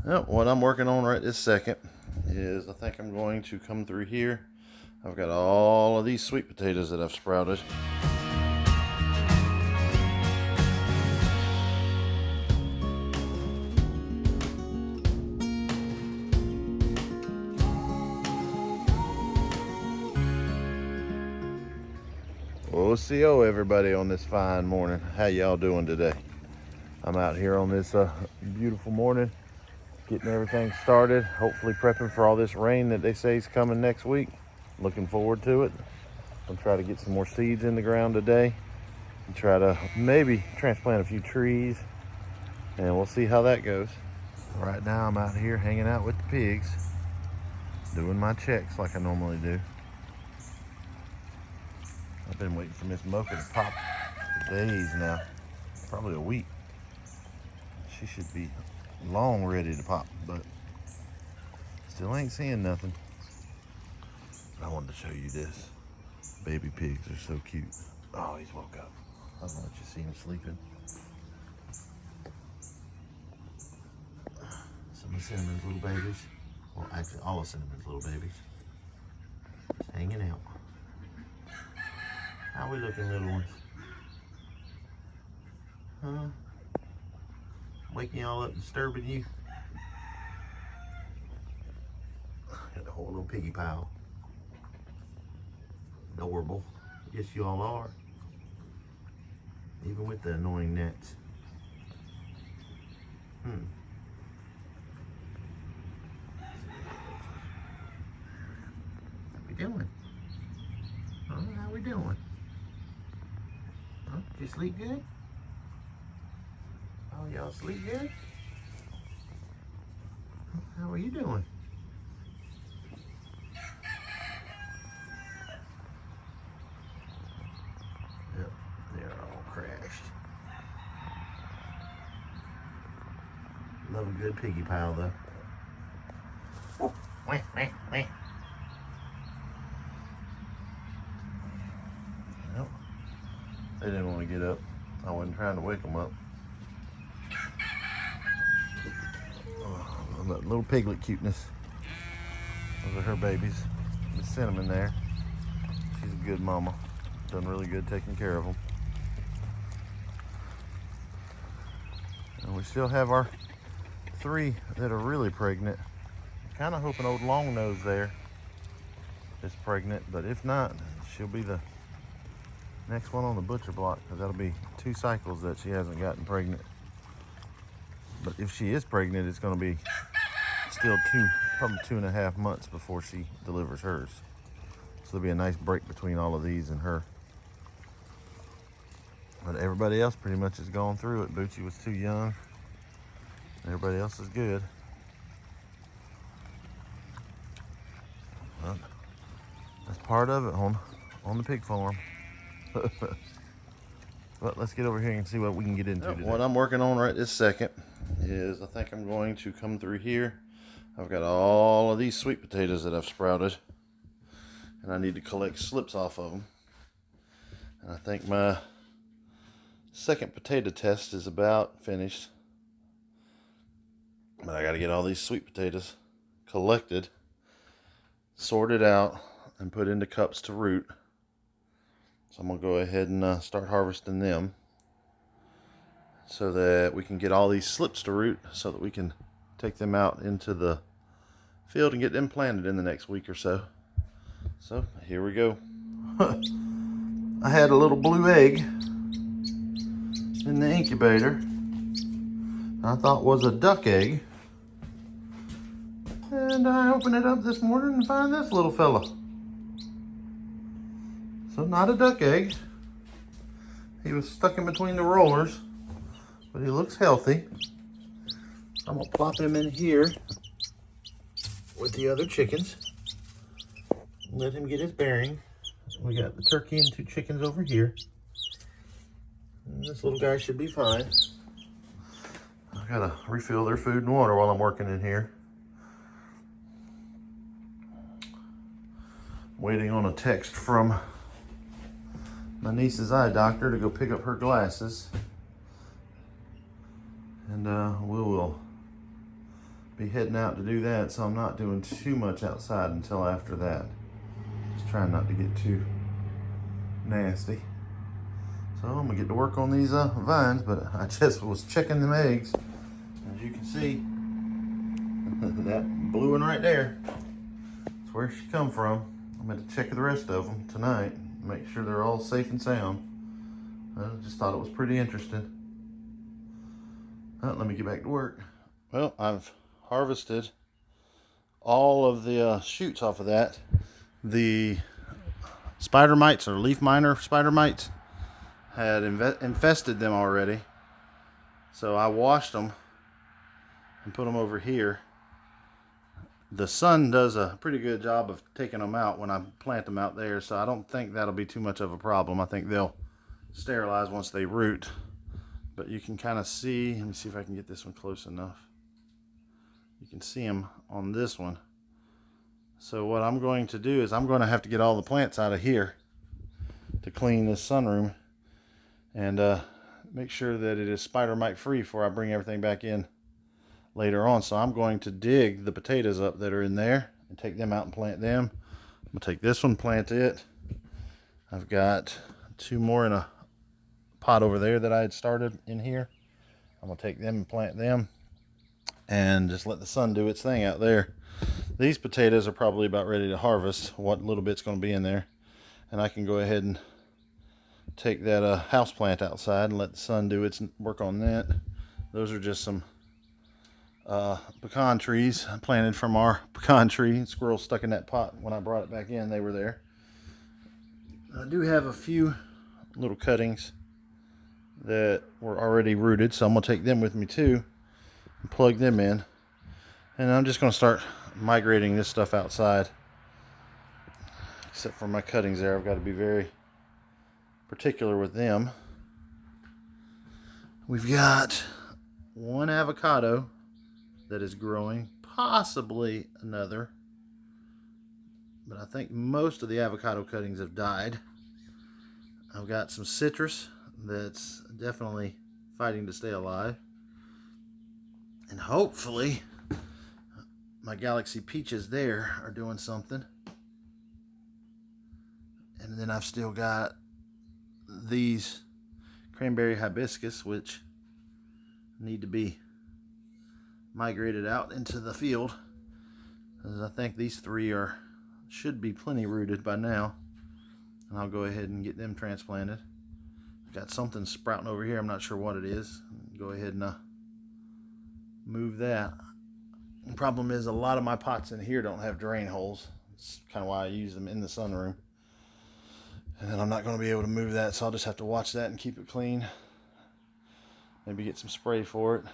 Well, what I'm working on right this second is I think I'm going to come through here. I've got all of these sweet potatoes that I've sprouted. OCO everybody on this fine morning. How y'all doing today? I'm out here on this beautiful morning, getting everything started, hopefully prepping for all this rain that they say is coming next week. Looking forward to it. I'm trying to get some more seeds in the ground today and try to maybe transplant a few trees, and we'll see how that goes. Right now I'm out here hanging out with the pigs, doing my checks like I normally do. I've been waiting for Miss Mocha to pop for days now, probably a week. She should be long ready to pop, but still ain't seeing nothing. I wanted to show you this. Baby pigs are so cute. Oh, he's woke up. I don't know if you see him sleeping. Some of Cinnamon's little babies, well actually all of Cinnamon's little babies, just hanging out. How we looking, little ones? Huh? Waking y'all up, disturbing you? Got the whole little piggy pile. Adorable. Yes, you all are. Even with the annoying nets. How we doing? Huh? How we doing? Huh? Did you sleep good? Oh, y'all sleep good? How are you doing? Yep, they're all crashed. Love a good piggy pile though. Oh, wah, wah, wah. Nope. They didn't want to get up. I wasn't trying to wake them up. Oh, that little piglet cuteness. Those are her babies. Miss Cinnamon there. She's a good mama. Done really good taking care of them. And we still have our 3 that are really pregnant. Kind of hoping old long nose there is pregnant, but if not, she'll be the next one on the butcher block, because that'll be 2 cycles that she hasn't gotten pregnant. But if she is pregnant, it's going to be still probably 2.5 months before she delivers hers. So there'll be a nice break between all of these and her. But everybody else pretty much has gone through it. Boochie was too young. Everybody else is good. But that's part of it on the pig farm. But let's get over here and see what we can get into today. What I'm working on right this second is I think I'm going to come through here. I've got all of these sweet potatoes that I've sprouted, and I need to collect slips off of them. And I think my second potato test is about finished. But I got to get all these sweet potatoes collected, sorted out, and put into cups to root. So I'm going to go ahead and start harvesting them so that we can get all these slips to root so that we can take them out into the field and get them planted in the next week or so. So here we go. I had a little blue egg in the incubator I thought was a duck egg. And I opened it up this morning and find this little fella. So not a duck egg. He was stuck in between the rollers, but he looks healthy. I'm gonna plop him in here with the other chickens. Let him get his bearing. We got the turkey and 2 chickens over here. And this little guy should be fine. I gotta refill their food and water while I'm working in here. Waiting on a text from my niece's eye doctor to go pick up her glasses. And we will be heading out to do that, so I'm not doing too much outside until after that. Just trying not to get too nasty. So I'm gonna get to work on these vines, but I just was checking them eggs. As you can see, that blue one right there, that's where she come from. I'm going to check the rest of them tonight, make sure they're all safe and sound. I just thought it was pretty interesting. Let me get back to work. Well, I've harvested all of the shoots off of that. The spider mites, or leaf miner spider mites, had infested them already. So I washed them and put them over here. The sun does a pretty good job of taking them out when I plant them out there, so I don't think that'll be too much of a problem. I think they'll sterilize once they root. But you can kind of see, let me see if I can get this one close enough. You can see them on this one. So what I'm going to do is I'm going to have to get all the plants out of here to clean this sunroom and make sure that it is spider mite free before I bring everything back in later on. So I'm going to dig the potatoes up that are in there and take them out and plant them. I'm going to take this one, plant it. I've got 2 more in a pot over there that I had started in here. I'm going to take them and plant them and just let the sun do its thing out there. These potatoes are probably about ready to harvest, what little bit's going to be in there. And I can go ahead and take that house plant outside and let the sun do its work on that. Those are just some pecan trees planted from our pecan tree. Squirrels stuck in that pot. When I brought it back in, they were there. I do have a few little cuttings that were already rooted, so I'm going to take them with me too and plug them in. And I'm just going to start migrating this stuff outside. Except for my cuttings there, I've got to be very particular with them. We've got 1 avocado that is growing, possibly another, but I think most of the avocado cuttings have died. I've got some citrus that's definitely fighting to stay alive, and hopefully my Galaxy peaches there are doing something. And then I've still got these cranberry hibiscus, which need to be migrated out into the field, as I think these 3 should be plenty rooted by now, and I'll go ahead and get them transplanted. I've got something sprouting over here, I'm not sure what it is. Go ahead and move that. The problem is a lot of my pots in here don't have drain holes. It's kind of why I use them in the sunroom, and then I'm not going to be able to move that, so I'll just have to watch that and keep it clean. Maybe get some spray for it.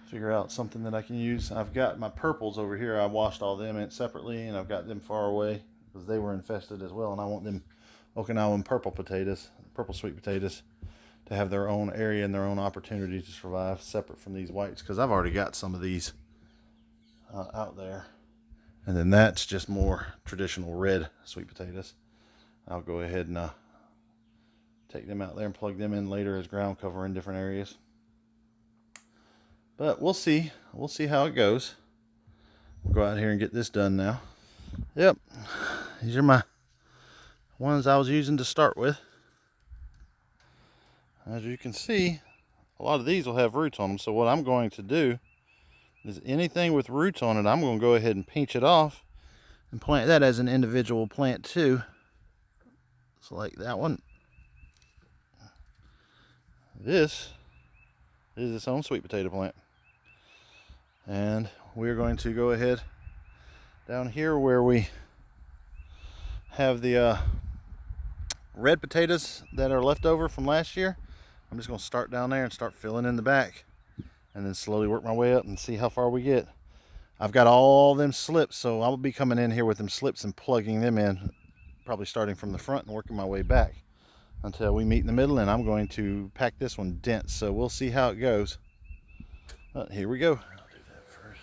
Figure out something that I can use. I've got my purples over here. I washed all them in separately, and I've got them far away because they were infested as well, and I want them Okinawan purple potatoes, purple sweet potatoes, to have their own area and their own opportunity to survive separate from these whites, because I've already got some of these out there. And then that's just more traditional red sweet potatoes. I'll go ahead and take them out there and plug them in later as ground cover in different areas. But we'll see. We'll see how it goes. We'll go out here and get this done now. Yep. These are my ones I was using to start with. As you can see, a lot of these will have roots on them. So what I'm going to do is anything with roots on it, I'm going to go ahead and pinch it off and plant that as an individual plant too. So like that one. This is its own sweet potato plant. And we're going to go ahead down here where we have the red potatoes that are left over from last year. I'm just going to start down there and start filling in the back, and then slowly work my way up and see how far we get. I've got all them slips, so I'll be coming in here with them slips and plugging them in, probably starting from the front and working my way back until we meet in the middle. And I'm going to pack this one dense, so we'll see how it goes. But here we go. I'll do that first.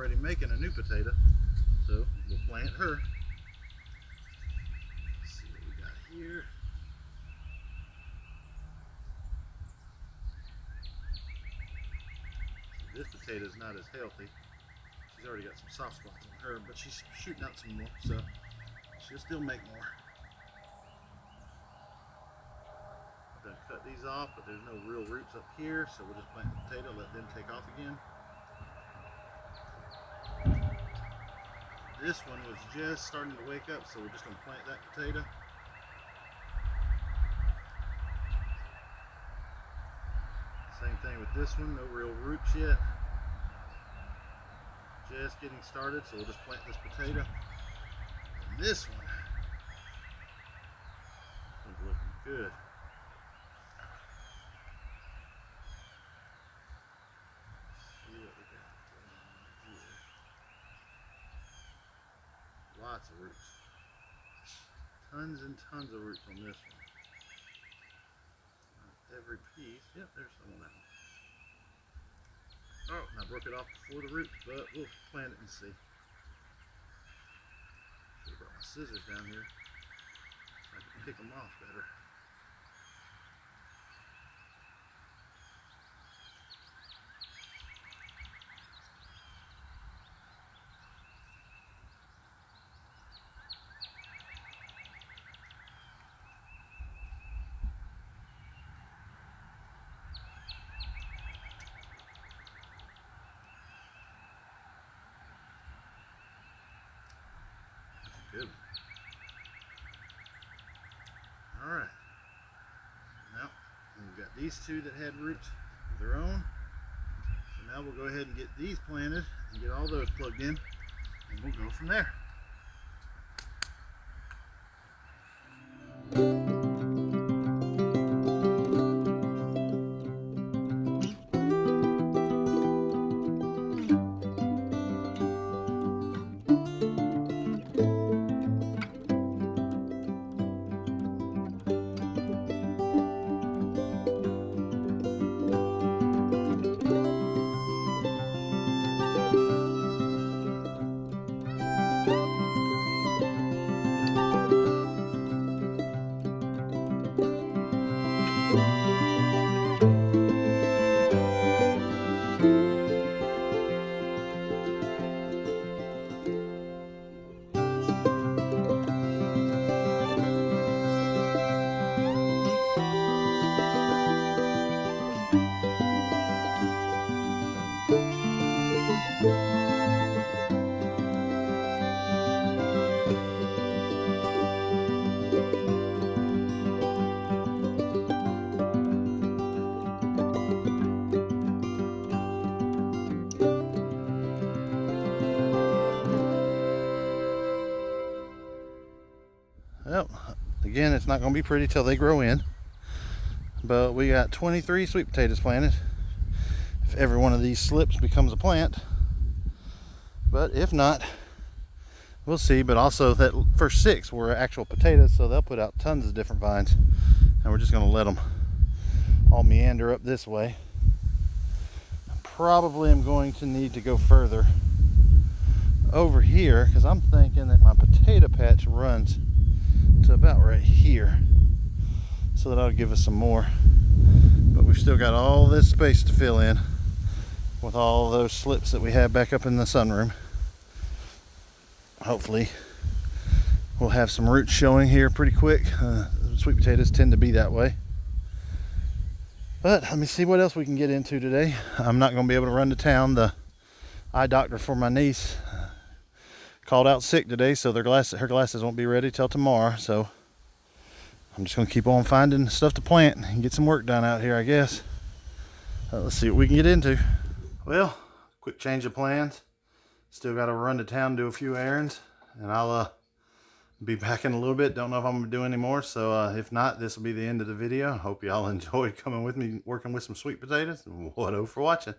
already making a new potato, so we'll plant her. Let's see what we got here. So this potato is not as healthy. She's already got some soft spots on her, but she's shooting out some more, so she'll still make more. I'm gonna cut these off, but there's no real roots up here, so we'll just plant the potato, let them take off again. This one was just starting to wake up, so we're just going to plant that potato. Same thing with this one, no real roots yet. Just getting started, so we'll just plant this potato. And this one is looking good. Lots of roots. Tons and tons of roots on this one. Every piece. Yep, there's some on that one. Oh, and I broke it off before the roots, but we'll plant it and see. Should have brought my scissors down here so I can pick them off better. Good. All right. Now we've got these two that had roots of their own. So now we'll go ahead and get these planted and get all those plugged in, and we'll go from there. Well, again, it's not going to be pretty till they grow in, but we got 23 sweet potatoes planted. If every one of these slips becomes a plant, but if not, we'll see. But also that first 6 were actual potatoes, so they'll put out tons of different vines, and we're just going to let them all meander up this way. Probably am going to need to go further over here, because I'm thinking that my potato patch runs to about right here, so that'll give us some more. But we've still got all this space to fill in with all those slips that we have back up in the sunroom. Hopefully we'll have some roots showing here pretty quick. Sweet potatoes tend to be that way. But let me see what else we can get into today. I'm not going to be able to run to town. The eye doctor for my niece called out sick today, so her glasses won't be ready till tomorrow. So I'm just going to keep on finding stuff to plant and get some work done out here, I guess. Let's see what we can get into. Well, quick change of plans. Still got to run to town, do a few errands, and I'll be back in a little bit. Don't know if I'm going to do any more, so if not, this will be the end of the video. Hope y'all enjoyed coming with me working with some sweet potatoes. Wado for watching.